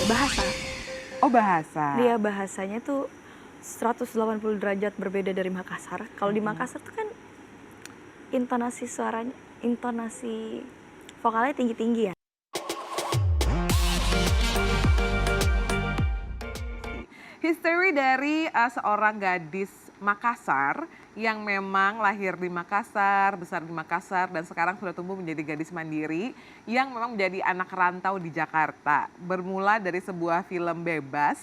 bahasa. Oh, bahasa. Dia bahasanya tuh 180 derajat berbeda dari Makassar. Kalau di Makassar tuh kan intonasi vokalnya tinggi-tinggi ya. History dari seorang gadis Makassar yang memang lahir di Makassar, besar di Makassar, dan sekarang sudah tumbuh menjadi gadis mandiri yang memang menjadi anak rantau di Jakarta. Bermula dari sebuah film bebas,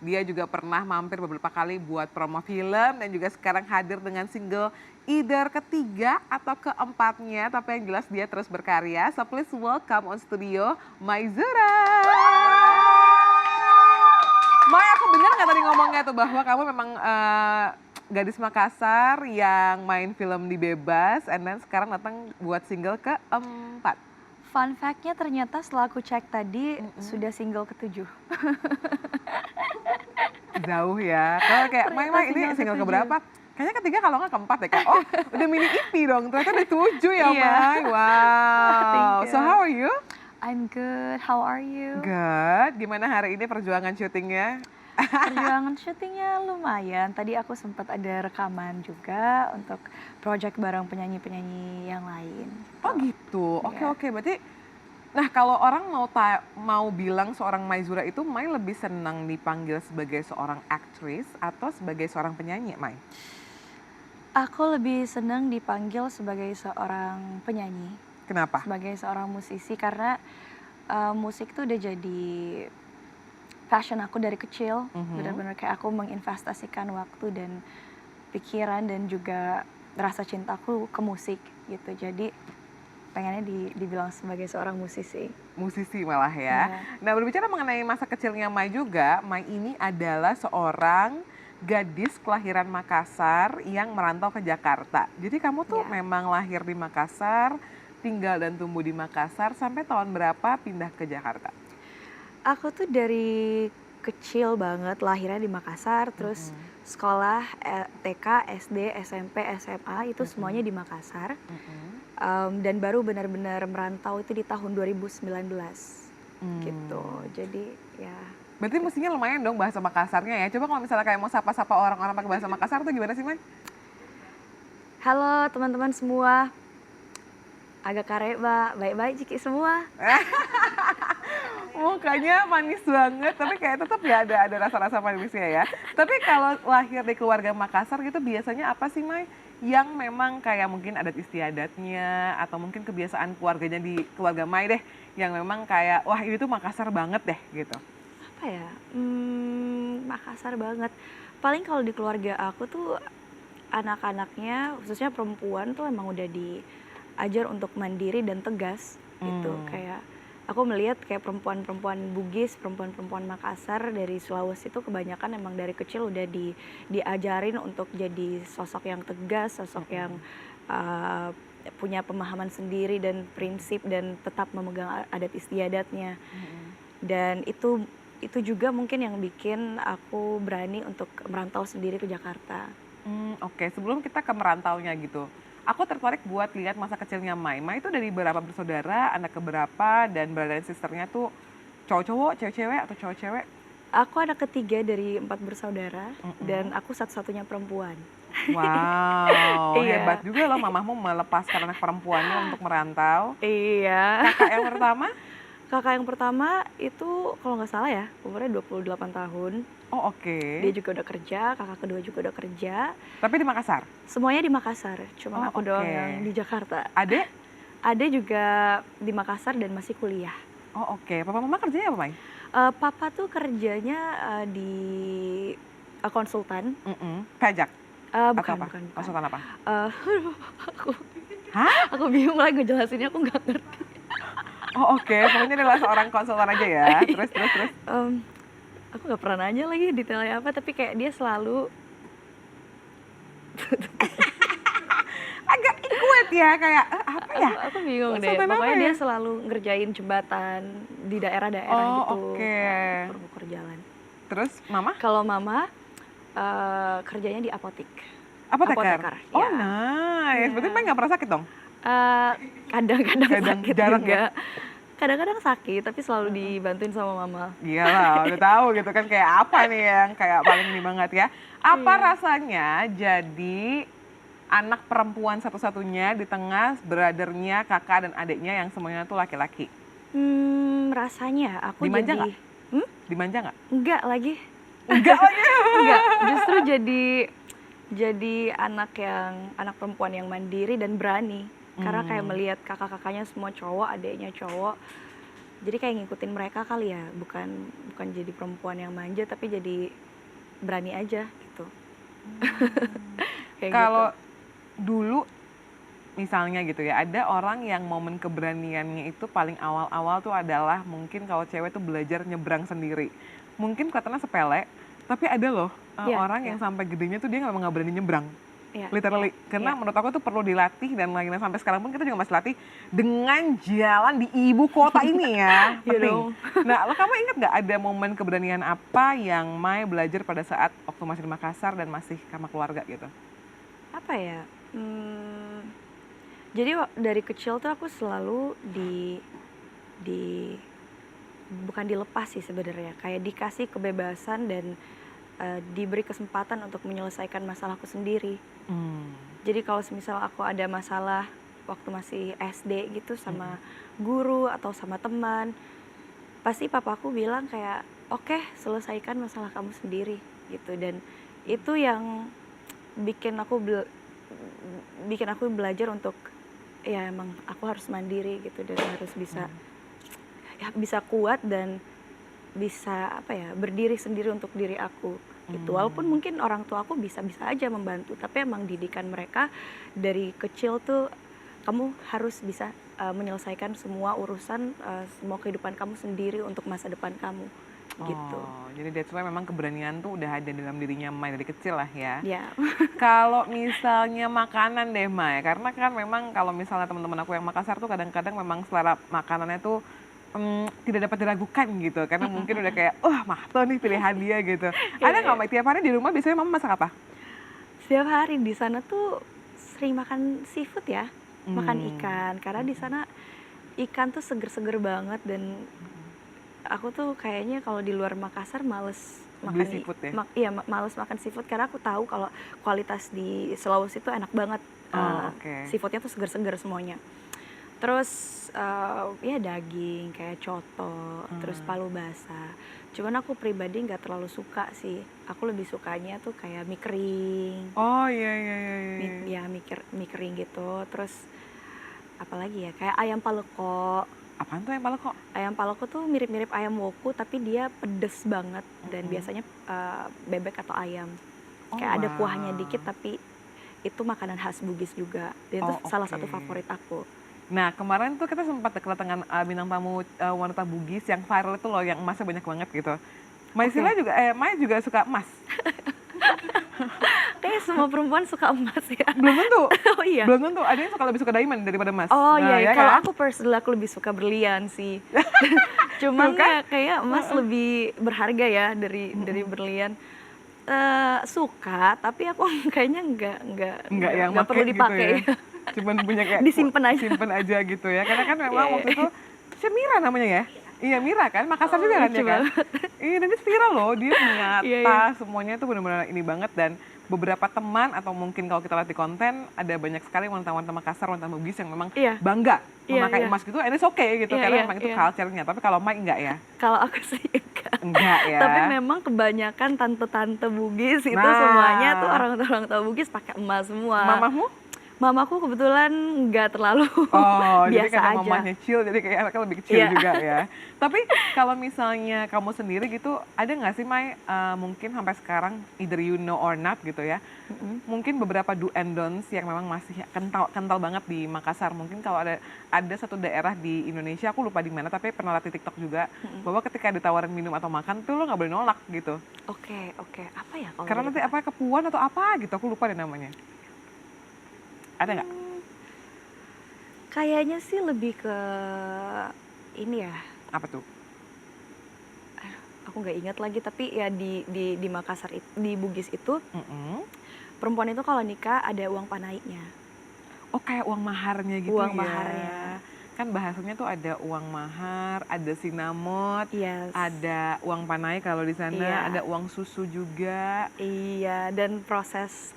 dia juga pernah mampir beberapa kali buat promo film dan juga sekarang hadir dengan single either ketiga atau keempatnya, tapi yang jelas dia terus berkarya. So please welcome on studio Maizura. Mai, aku bener nggak tadi ngomongnya tuh bahwa kamu memang gadis Makassar yang main film di Bebas, and then sekarang datang buat single keempat. Fun fact-nya ternyata setelah aku cek tadi sudah single ke-7. Jauh ya. Kalau kayak Mai ini single keberapa? Kayaknya ketiga kalau nggak keempat ya kak. Oh, udah mini EP dong. Ternyata udah 7 ya Iya. Mai. Wow. Thank you. So how are you? I'm good, how are you? Good. Gimana hari ini perjuangan syutingnya? Perjuangan syutingnya lumayan. Tadi aku sempat ada rekaman juga untuk project bareng penyanyi-penyanyi yang lain. Oh gitu. Oke, Iya. oke. Berarti, nah kalau orang mau bilang seorang Maizura itu, Mai lebih senang dipanggil sebagai seorang aktris atau sebagai seorang penyanyi, Mai? Aku lebih senang dipanggil sebagai seorang penyanyi, Kenapa? sebagai seorang musisi karena musik tuh udah jadi passion aku dari kecil. Benar-benar kayak aku menginvestasikan waktu dan pikiran dan juga rasa cintaku ke musik gitu. Jadi pengennya dibilang sebagai seorang musisi. Musisi malah ya. Iya. Nah berbicara mengenai masa kecilnya Mai juga, Mai ini adalah seorang gadis kelahiran Makassar yang merantau ke Jakarta. Jadi kamu tuh Iya. memang lahir di Makassar, tinggal dan tumbuh di Makassar, sampai tahun berapa pindah ke Jakarta? Aku tuh dari kecil banget lahirnya di Makassar, terus sekolah TK, SD, SMP, SMA itu semuanya di Makassar. Dan baru benar-benar merantau itu di tahun 2019 gitu. Jadi ya. Berarti mestinya lumayan dong bahasa Makassarnya ya. Coba kalau misalnya kayak mau sapa-sapa orang-orang pakai bahasa Makassar tuh gimana sih, Mai? Halo teman-teman semua. Agak kareba, baik-baik Ciki semua. Mukanya manis banget, tapi kayak tetap ya ada rasa-rasa manisnya ya. Tapi kalau lahir di keluarga Makassar gitu biasanya apa sih, Mai? Yang memang kayak mungkin adat istiadatnya atau mungkin kebiasaan keluarganya di keluarga Mai deh, yang memang kayak wah ini tuh Makassar banget deh gitu. Apa ya? Makassar banget. Paling kalau di keluarga aku tuh anak-anaknya, khususnya perempuan tuh emang udah diajar untuk mandiri dan tegas gitu. Kayak aku melihat kayak perempuan-perempuan Bugis, perempuan-perempuan Makassar dari Sulawesi itu kebanyakan emang dari kecil udah diajarin untuk jadi sosok yang tegas, sosok yang punya pemahaman sendiri dan prinsip dan tetap memegang adat istiadatnya. Dan itu juga mungkin yang bikin aku berani untuk merantau sendiri ke Jakarta. Oke, sebelum kita ke merantaunya gitu, aku tertarik buat lihat masa kecilnya Mai. Mai itu dari berapa bersaudara, anak keberapa, dan brother dan sisternya tuh cowok-cowok, cewek-cewek, atau cowok-cewek? Aku anak ketiga dari 4 bersaudara dan aku satu-satunya perempuan. Wow, Iya. hebat juga loh mamahmu melepaskan anak perempuannya untuk merantau. Iya. Kakak yang pertama? Kakak yang pertama itu kalau nggak salah ya umurnya 28 tahun. Oh oke. Dia juga udah kerja, kakak kedua juga udah kerja. Tapi di Makassar? Semuanya di Makassar, Oh, cuma aku doang oke. yang di Jakarta. Adek? Ade juga di Makassar dan masih kuliah. Oh oke, papa mama kerjanya apa, Mai? Papa tuh kerjanya di konsultan. Pajak? Bukan, Atau apa? bukan. Konsultan apa? Aku bingung lagi ngejelasinnya, aku nggak ngerti. Oh oke, pokoknya adalah seorang konsultan aja ya. Terus. Aku nggak pernah nanya lagi detailnya apa, tapi kayak dia selalu Agak ikuet ya, kayak apa ya? aku bingung deh. Konsultan apa Pokoknya ya? dia selalu ngerjain jembatan di daerah-daerah Oh gitu, oke. kayak ukur jalan. Terus mama? Kalau mama kerjanya di apotek. Apoteker? ya. Oh nice, berarti Mai nggak pernah sakit dong? Kadang-kadang Kadang, sakit jarang juga. ya? Kadang-kadang sakit, tapi selalu dibantuin sama mama. Iyalah, udah tahu gitu kan kayak apa nih yang kayak paling ini banget ya. Apa Iya. rasanya jadi anak perempuan satu-satunya di tengah brother-nya, kakak dan adiknya yang semuanya tuh laki-laki? Rasanya aku Dimanja nggak? jadi hmm? Dimanja nggak? Enggak lagi. Enggak lagi. Enggak, justru jadi anak perempuan yang mandiri dan berani. Karena kayak Hmm. melihat kakak-kakaknya semua cowok, adiknya cowok. Jadi kayak ngikutin mereka kali ya, bukan bukan jadi perempuan yang manja tapi jadi berani aja gitu. Kayak gitu. Kalau dulu misalnya gitu ya, ada orang yang momen keberaniannya itu paling awal-awal tuh adalah mungkin kalau cewek tuh belajar nyebrang sendiri. Mungkin kelihatannya sepele, tapi ada loh Iya, orang iya, yang sampai gedenya tuh dia memang nggak berani nyebrang. iya, iya, Literally, iya. karena menurut aku tuh perlu dilatih dan lagi sampai sekarang pun kita juga masih latih dengan jalan di ibu kota ini ya, Iya penting. dong. Nah, lo kamu ingat nggak ada momen keberanian apa yang Mai belajar pada saat waktu masih di Makassar dan masih sama keluarga gitu? Apa ya? Jadi dari kecil tuh aku selalu di bukan dilepas sih sebenarnya, kayak dikasih kebebasan dan diberi kesempatan untuk menyelesaikan masalahku sendiri. Hmm. Jadi kalau semisal aku ada masalah waktu masih SD gitu Mm-mm. sama guru atau sama teman, pasti papaku bilang kayak, "Oke, selesaikan masalah kamu sendiri." gitu. Dan itu yang bikin aku bikin aku belajar untuk ya emang aku harus mandiri gitu dan harus bisa Hmm. ya bisa kuat dan bisa apa ya, berdiri sendiri untuk diri aku gitu. Walaupun Hmm. mungkin orang tua aku bisa-bisa aja membantu, tapi emang didikan mereka dari kecil tuh kamu harus bisa menyelesaikan semua urusan semua kehidupan kamu sendiri untuk masa depan kamu gitu. Oh, jadi that's why memang keberanian tuh udah ada dalam dirinya Mai dari kecil lah ya. Ya. Kalau misalnya makanan deh Mai, karena kan memang kalau misalnya teman-teman aku yang Makassar tuh kadang-kadang memang selera makanannya tuh tidak dapat diragukan gitu, karena mungkin udah kayak, wah Mahto nih pilihan dia gitu. Iya, Ada nggak iya. Mai, tiap hari di rumah biasanya mama masak apa? Setiap hari di sana tuh sering makan seafood ya, makan Hmm. ikan karena di sana ikan tuh seger-seger banget dan aku tuh kayaknya kalau di luar Makassar males Beli makan seafood ya? iya males makan seafood karena aku tahu kalau kualitas di Sulawesi itu enak banget, Oh, oke. seafoodnya tuh seger-seger semuanya. Terus ya daging kayak coto, terus Hmm. palu basah. Cuman aku pribadi nggak terlalu suka sih. Aku lebih sukanya tuh kayak mie kering, Oh, iya, iya, iya, iya, iya. ya mie kering gitu. Terus apalagi ya kayak ayam paleko. Apaan tuh yang paling kok? Ayam paleko tuh mirip-mirip ayam woku tapi dia pedes banget dan Mm-mm. biasanya bebek atau ayam. Oh, Kayak ada kuahnya wow. dikit tapi itu makanan khas Bugis juga. Dan itu Oh, salah oke. satu favorit aku. Nah, kemarin tuh kita sempat kedatangan bintang tamu wanita Bugis yang viral itu loh, yang emasnya banyak banget gitu. Oke. Mai juga suka emas. Kayaknya semua perempuan suka emas ya. Belum tentu, Oh iya. belum tentu. Ada yang lebih suka diamond daripada emas. Oh Nah, iya, ya kalau kan? aku personally aku lebih suka berlian sih. Tuh Cuman kan? ya kayak emas Heeh. lebih berharga ya dari Mm-mm. berlian. Suka, tapi aku kayaknya Nggak yang nggak perlu make gitu dipakai. ya. Cuman punya kayak Disimpan aja. simpen aja gitu ya. Karena kan Iya, memang iya, waktu itu siapa Mira namanya ya? Iya Mira kan, Makassar oh, juga kan lucu ya kan? banget. Iya dan dia viral loh, dia punya Iya, iya. tas, semuanya itu benar-benar ini banget dan beberapa teman atau mungkin kalau kita lihat di konten ada banyak sekali wanita-wanita Makassar, wanita Bugis yang memang Iya, bangga iya, memakai iya. emas gitu, and it's okay gitu Iya, karena iya, memang itu iya. culture-nya. Tapi kalau Mai enggak ya? Kalau aku sih enggak. Enggak ya. Tapi memang kebanyakan tante-tante Bugis itu semuanya tuh Nah, orang-orang tua Bugis pakai emas semua. mamahmu? Mamaku kebetulan nggak terlalu Oh, jadi biasa karena aja. mamahnya chill, jadi kayak anaknya lebih kecil Iya. juga ya. Tapi kalau misalnya kamu sendiri gitu, ada nggak sih Mai, mungkin sampai sekarang, either you know or not gitu ya, Mm-mm. mungkin beberapa do and don'ts yang memang masih kental kental banget di Makassar. Mungkin kalau ada satu daerah di Indonesia, aku lupa di mana, tapi pernah lihat di TikTok juga, Mm-mm. bahwa ketika ditawarin minum atau makan tuh lo nggak boleh nolak gitu. Oke, oke. Apa ya kalau Karena dari nanti kakak? apa kepuan atau apa gitu, aku lupa deh namanya. Ada nggak? Hmm, kayaknya sih lebih ke ini ya. Apa tuh? Aku nggak ingat lagi tapi ya di Makassar di Bugis itu Mm-mm. perempuan itu kalau nikah ada uang panainya. Oh kayak uang maharnya gitu Uang ya. maharnya. kan bahasanya tuh ada uang mahar, ada sinamot, Yes. ada uang panai kalau di sana, ada Iya. uang susu juga. Iya, dan proses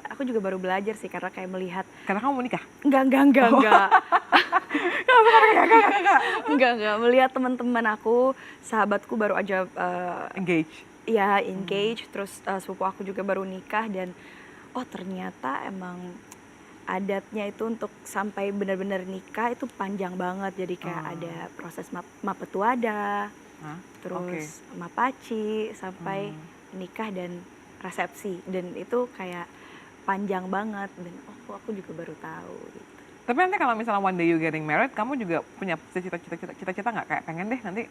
aku juga baru belajar sih karena kayak melihat Karena kamu mau nikah? enggak, Oh. enggak. Enggak. Enggak, melihat teman-teman aku, sahabatku baru aja Engage. ya engage, terus sepupu aku juga baru nikah dan oh ternyata emang adatnya itu untuk sampai benar-benar nikah itu panjang banget. Jadi kayak ada Oh. proses mapetuada, Hah? Oke. terus mapaci, sampai Hmm. nikah dan resepsi. Dan itu kayak panjang banget dan oh aku juga baru tahu gitu. Tapi nanti kalau misalnya one day you getting married, kamu juga punya cita-cita nggak kayak pengen deh nanti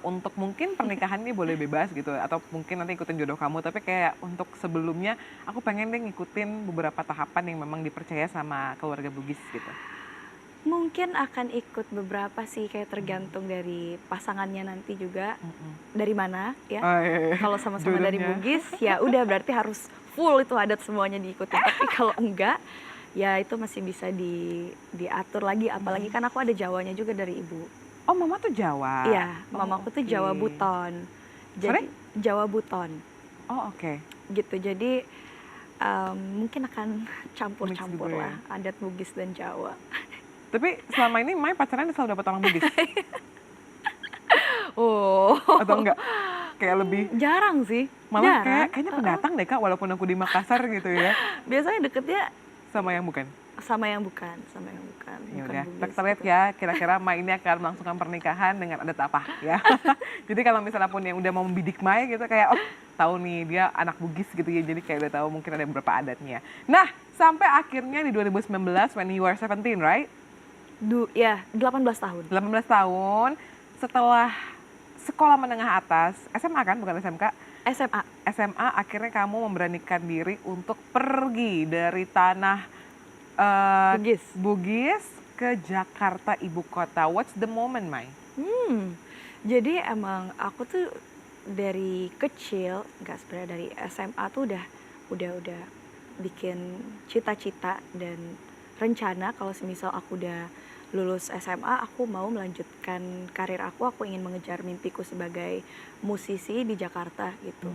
untuk mungkin pernikahan ini boleh bebas gitu atau mungkin nanti ikutin jodoh kamu, tapi kayak untuk sebelumnya aku pengen deh ngikutin beberapa tahapan yang memang dipercaya sama keluarga Bugis gitu. Mungkin akan ikut beberapa sih, kayak tergantung dari pasangannya nanti juga dari mana ya. Oh, iya. Kalau sama-sama dari Jodohnya. Bugis ya udah berarti harus full itu adat semuanya diikuti. Tapi kalau enggak ya itu masih bisa diatur lagi, apalagi kan aku ada Jawanya juga dari ibu. Oh, mama tuh Jawa. Iya, Oh, mamaku tuh oke. Jawa Buton. Sorry? Jadi Jawa Buton Oh, oke. gitu. Jadi mungkin akan Mix campur-campur gitu ya. lah adat Bugis dan Jawa. Tapi selama ini Mai pacarannya selalu dapat orang Bugis Oh, atau enggak? Kayak lebih jarang sih. malah Jarang. kayaknya pendatang deh Kak, walaupun aku di Makassar gitu ya, Biasanya deketnya sama yang bukan. sama yang bukan, bukan Ya udah, Bugis kita lihat gitu. ya kira-kira Mai ini akan melangsungkan pernikahan dengan adat apa ya. Jadi kalau misalnya pun yang udah mau membidik Mai gitu kayak oh tahu nih dia anak Bugis gitu ya, jadi kayak udah tahu mungkin ada beberapa adatnya. Nah, sampai akhirnya di 2019 when you were 17, right? Ya, 18 tahun. 18 tahun setelah sekolah menengah atas, SMA kan bukan SMK? SMA. SMA akhirnya kamu memberanikan diri untuk pergi dari tanah Bugis. Bugis ke Jakarta ibu kota. What's the moment, Mai? Jadi emang aku tuh dari kecil, nggak sebenarnya dari SMA tuh udah bikin cita-cita dan rencana kalau semisal aku udah lulus SMA, aku mau melanjutkan karir aku ingin mengejar mimpiku sebagai musisi di Jakarta gitu.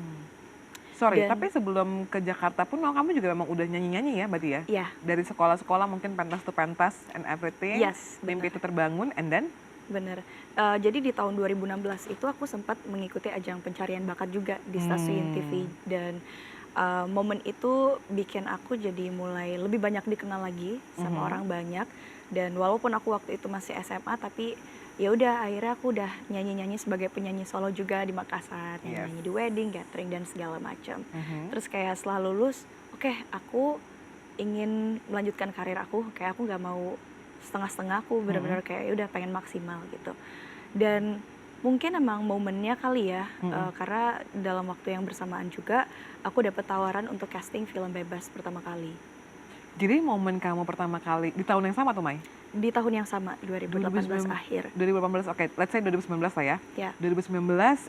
Sorry, Dan tapi sebelum ke Jakarta pun kamu juga memang udah nyanyi-nyanyi ya berarti ya? ya, Dari sekolah-sekolah mungkin pentas to pentas and everything. yes, Mimpi benar. itu terbangun and then? Bener. Jadi di tahun 2016 itu aku sempat mengikuti ajang pencarian bakat juga di stasiun TV dan momen itu bikin aku jadi mulai lebih banyak dikenal lagi sama orang banyak, dan walaupun aku waktu itu masih SMA tapi ya udah akhirnya aku udah nyanyi-nyanyi sebagai penyanyi solo juga di Makassar, Yes. nyanyi di wedding, gathering dan segala macam. Terus kayak setelah lulus, oke, aku ingin melanjutkan karir aku, kayak aku nggak mau setengah-setengah, aku benar-benar kayak ya udah pengen maksimal gitu. Dan mungkin emang momennya kali ya, karena dalam waktu yang bersamaan juga aku dapat tawaran untuk casting film bebas pertama kali. Jadi momen kamu pertama kali di tahun yang sama tuh, Mai? Di tahun yang sama, 2018 akhir. 2018, oke. Let's say 2019 lah ya. Ya, 2019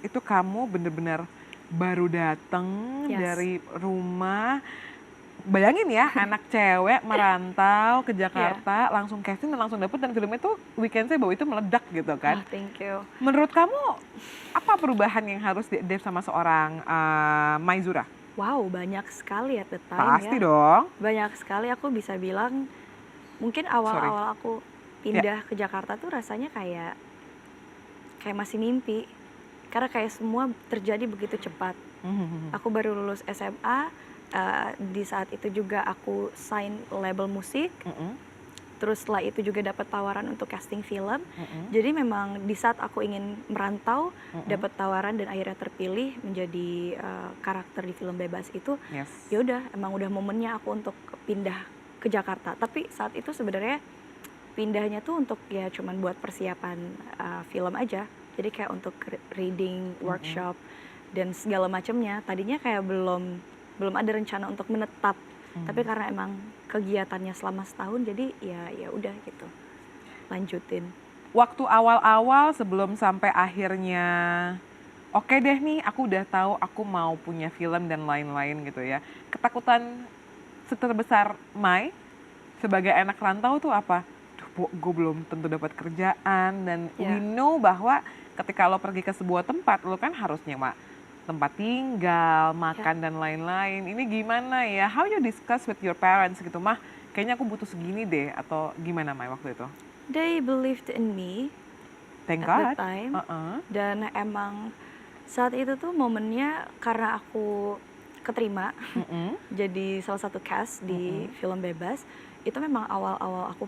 itu kamu bener-bener baru datang Yes. dari rumah. Bayangin ya, anak cewek merantau ke Jakarta, langsung casting dan langsung dapet, dan filmnya tuh weekend saya bahwa itu meledak gitu kan. oh thank you. Menurut kamu, apa perubahan yang harus di-adapt sama seorang Maizura? Wow, banyak sekali at the time Pasti ya. dong. Banyak sekali, aku bisa bilang mungkin awal-awal aku pindah ke Jakarta tuh rasanya kayak masih mimpi. Karena kayak semua terjadi begitu cepat. Aku baru lulus SMA, di saat itu juga aku sign label musik, terus setelah itu juga dapat tawaran untuk casting film. Jadi memang di saat aku ingin merantau, dapat tawaran dan akhirnya terpilih menjadi karakter di film bebas itu, Yes. ya udah emang udah momennya aku untuk pindah ke Jakarta. Tapi saat itu sebenarnya pindahnya tuh untuk ya cuman buat persiapan film aja. Jadi kayak untuk reading, workshop dan segala macamnya. Tadinya kayak belum ada rencana untuk menetap, tapi karena emang kegiatannya selama setahun, jadi ya udah gitu, lanjutin. Waktu awal-awal sebelum sampai akhirnya, oke deh nih aku udah tahu aku mau punya film dan lain-lain gitu ya. Ketakutan terbesar Mai sebagai anak rantau tuh apa? Duh, gue belum tentu dapat kerjaan, dan we Ya, know bahwa ketika lo pergi ke sebuah tempat, lo kan harus nyewa tempat tinggal, ya. makan dan lain-lain. Ini gimana ya? How you discuss with your parents gitu, mah? Kayaknya aku butuh segini deh, atau gimana Mai waktu itu? They believed in me Thank at that God. time, Heeh. dan emang saat itu tuh momennya karena aku keterima Mm-mm. jadi salah satu cast di Mm-mm. film Bebas. Itu memang awal-awal aku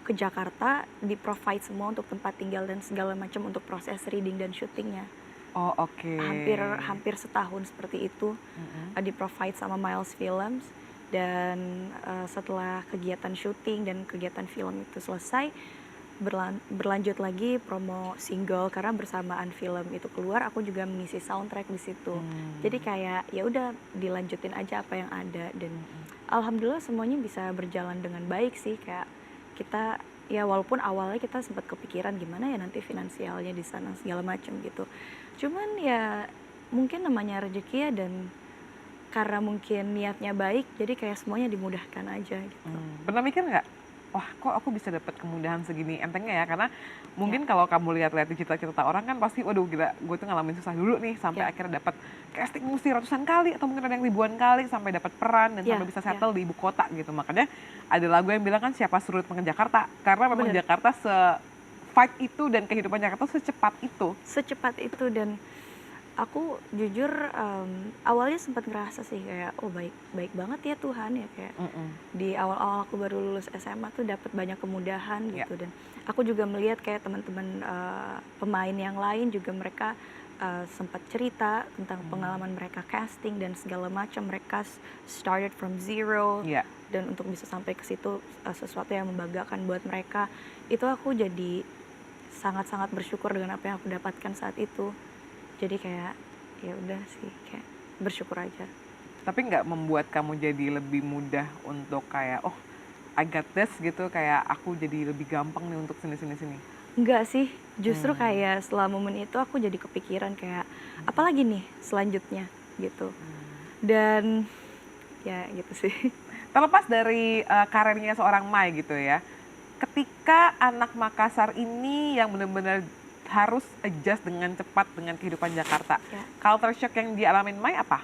ke Jakarta, di-provide semua untuk tempat tinggal dan segala macam untuk proses reading dan syutingnya. Oh, oke. Hampir hampir setahun seperti itu, Mm-mm. di-provide sama Miles Films. Dan setelah kegiatan syuting dan kegiatan film itu selesai, berlanjut lagi promo single, karena bersamaan film itu keluar aku juga mengisi soundtrack di situ. Jadi Hmm. kayak ya udah dilanjutin aja apa yang ada, dan Mm-mm. alhamdulillah semuanya bisa berjalan dengan baik sih. Kayak kita, ya walaupun awalnya kita sempat kepikiran gimana ya nanti finansialnya di sana segala macam gitu. Cuman ya mungkin namanya rezeki ya, dan karena mungkin niatnya baik jadi kayak semuanya dimudahkan aja gitu. Pernah mikir nggak, wah kok aku bisa dapat kemudahan segini entengnya ya? Karena Ya, mungkin kalau kamu lihat-lihat di cerita-cerita orang kan pasti, waduh gila, gue tuh ngalamin susah dulu nih sampai ya, akhirnya dapat casting mesti ratusan kali atau mungkin ada yang ribuan kali sampai dapat peran dan sampai ya, bisa ya, settle di ibu kota gitu. Makanya ada lagu yang bilang kan siapa suruh pengen Jakarta, karena memang bener, Jakarta se-fight itu dan kehidupan Jakarta secepat itu. secepat itu. Dan aku jujur awalnya sempat ngerasa sih kayak oh baik baik banget ya Tuhan ya, kayak Mm-mm. di awal-awal aku baru lulus SMA tuh dapat banyak kemudahan Ya. gitu. Dan aku juga melihat kayak teman-teman pemain yang lain juga, mereka sempat cerita tentang pengalaman mereka casting dan segala macam. Mereka started from zero, Ya. dan untuk bisa sampai ke situ sesuatu yang membanggakan buat mereka. Itu aku jadi sangat-sangat bersyukur dengan apa yang aku dapatkan saat itu. Jadi kayak ya udah sih, kayak bersyukur aja. Tapi nggak membuat kamu jadi lebih mudah untuk kayak, oh I got this gitu, kayak aku jadi lebih gampang nih untuk sini-sini-sini. Enggak sih, justru Hmm. kayak setelah momen itu aku jadi kepikiran kayak apalagi nih selanjutnya gitu. Dan ya gitu sih. Terlepas dari karirnya seorang Mai gitu ya, ketika anak Makassar ini yang benar-benar harus adjust dengan cepat dengan kehidupan Jakarta, Ya, culture shock yang dialamin Mai apa?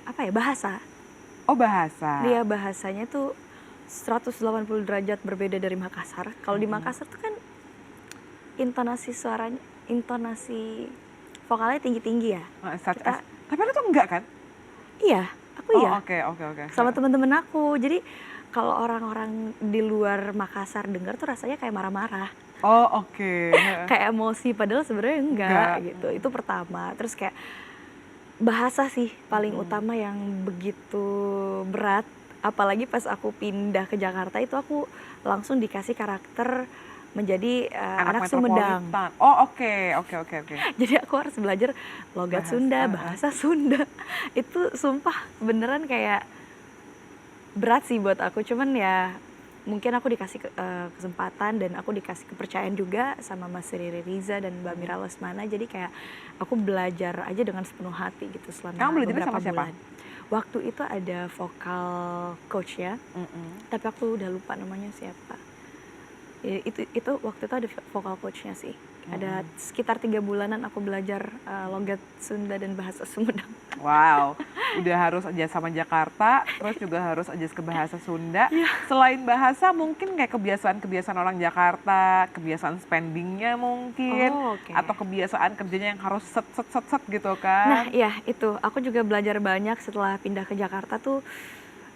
apa ya, bahasa. Oh, bahasa. Dia bahasanya tuh 180 derajat berbeda dari Makassar. Kalau di Mm-mm. Makassar tuh kan intonasi suaranya, intonasi vokalnya tinggi-tinggi ya. Such as, Kita, tapi lu tuh enggak kan? iya, aku Oh, iya. oke, oke, oke. Sama teman-teman aku. Jadi kalau orang-orang di luar Makassar denger tuh rasanya kayak marah-marah, Oh, oke. kayak emosi, padahal sebenarnya enggak Enggak. gitu. Itu pertama. Terus kayak bahasa sih paling Mm-mm. utama yang begitu berat. Apalagi pas aku pindah ke Jakarta itu aku langsung dikasih karakter menjadi Anak anak Sumedang. metropolitan. Oh, oke, oke, oke, oke. Jadi aku harus belajar logat Sunda, Bahasa. bahasa Sunda. Itu sumpah beneran kayak berat sih buat aku. Cuman ya mungkin aku dikasih kesempatan dan aku dikasih kepercayaan juga sama Mas Riri Riza dan Mbak Mira Lesmana. Jadi kayak aku belajar aja dengan sepenuh hati gitu Kamu selama belajarnya beberapa sama siapa? bulan. Waktu itu ada vokal coach ya, Mm-mm. tapi aku udah lupa namanya siapa. Ya, itu waktu itu ada vokal coachnya sih. Ada Mm-mm. sekitar 3 bulanan aku belajar logat Sunda dan bahasa Sumedang. Wow, udah harus adjust sama Jakarta, terus juga harus adjust ke bahasa Sunda. Ya. Selain bahasa, mungkin kayak kebiasaan-kebiasaan orang Jakarta, kebiasaan spendingnya mungkin, Oh, oke. atau kebiasaan kerjanya yang harus set set set set gitu Nah, kan? ya itu. Aku juga belajar banyak setelah pindah ke Jakarta tuh.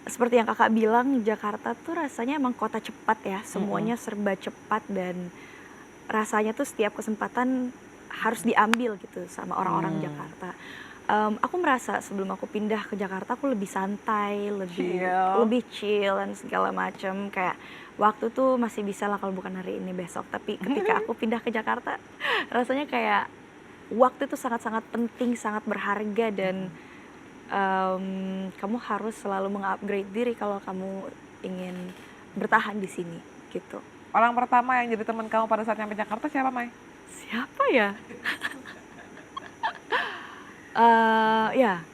Seperti yang kakak bilang, Jakarta tuh rasanya emang kota cepat ya. Mm-mm. Semuanya serba cepat, dan rasanya tuh setiap kesempatan harus diambil gitu sama orang-orang Hmm. Jakarta. Aku merasa sebelum aku pindah ke Jakarta aku lebih santai, lebih Chill. lebih chill dan segala macam. Kayak waktu tuh masih bisa lah kalau bukan hari ini besok. Tapi ketika aku pindah ke Jakarta, rasanya kayak waktu itu sangat-sangat penting, sangat berharga, dan kamu harus selalu mengupgrade diri kalau kamu ingin bertahan di sini gitu. Orang pertama yang jadi teman kamu pada saat nyampe Jakarta siapa, Mai? Siapa ya? Ya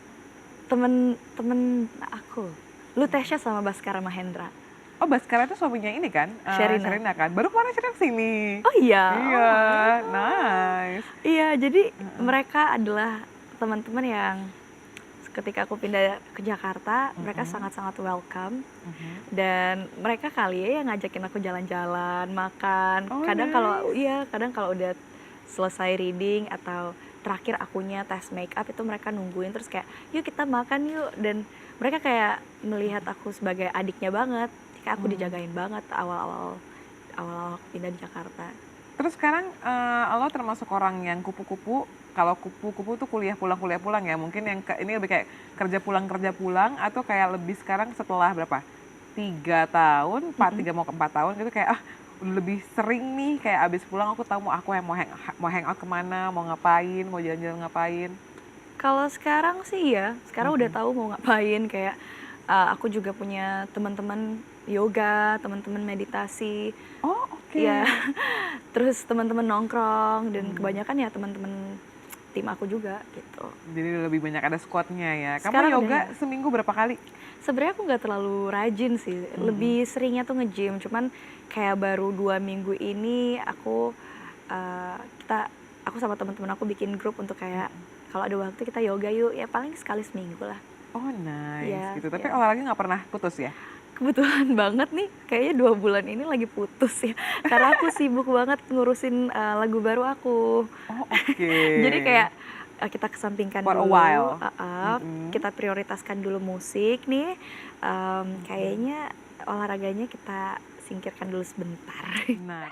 temen-temen aku, Lutesha sama Baskara Mahendra. Oh, Baskara itu suaminya ini kan, Sherina. Sherina kan? Baru kemarin Sherina kesini. Oh iya? Iya, nice. Iya, jadi Heeh, mereka adalah teman-teman yang ketika aku pindah ke Jakarta, mereka mhm, sangat-sangat welcome mhm. dan mereka kali ya yang ngajakin aku jalan-jalan, makan. Oh, Kadang kalau nice. iya, kadang kalau udah selesai reading atau terakhir akunya tes make up itu mereka nungguin terus kayak, "Yuk kita makan yuk." Dan mereka kayak melihat aku sebagai adiknya banget. Kayak aku Mmm. dijagain banget awal-awal awal-awal aku pindah di Jakarta. Terus sekarang, lo termasuk orang yang kupu-kupu, kalau kupu-kupu tuh kuliah pulang ya, mungkin yang ini lebih kayak kerja pulang, atau kayak lebih sekarang setelah berapa, 3 tahun, Mhm. 3 mau ke 4 tahun gitu kayak, udah lebih sering nih kayak abis pulang aku tahu aku yang mau hangout kemana, mau ngapain, mau jalan-jalan ngapain? Kalau sekarang sih ya, sekarang udah Mhm. tahu mau ngapain kayak, aku juga punya teman-teman yoga, teman-teman meditasi, Oh, ya oke. terus teman-teman nongkrong dan Mmm, kebanyakan ya teman-teman tim aku juga gitu. jadi lebih banyak ada squad-nya ya. Kamu Sekarang udah yoga ya. seminggu berapa kali? Sebenarnya aku nggak terlalu rajin sih, Mhm. lebih seringnya tuh nge-gym, cuman kayak baru 2 minggu ini aku, eee, kita aku sama teman-teman aku bikin grup untuk kayak, Mhm. kalau ada waktu kita yoga yuk, ya paling sekali seminggu lah. Oh, nice Iya gitu, tapi iya. olahraga nggak pernah putus ya? Kebetulan banget nih, kayaknya 2 bulan ini lagi putus ya, karena aku sibuk banget ngurusin, lagu baru aku. Oh, oke. Jadi kayak, kita kesampingkan For a dulu while? heeh, Mhm, kita prioritaskan dulu musik nih, mhm. kayaknya olahraganya kita singkirkan dulu sebentar. Nah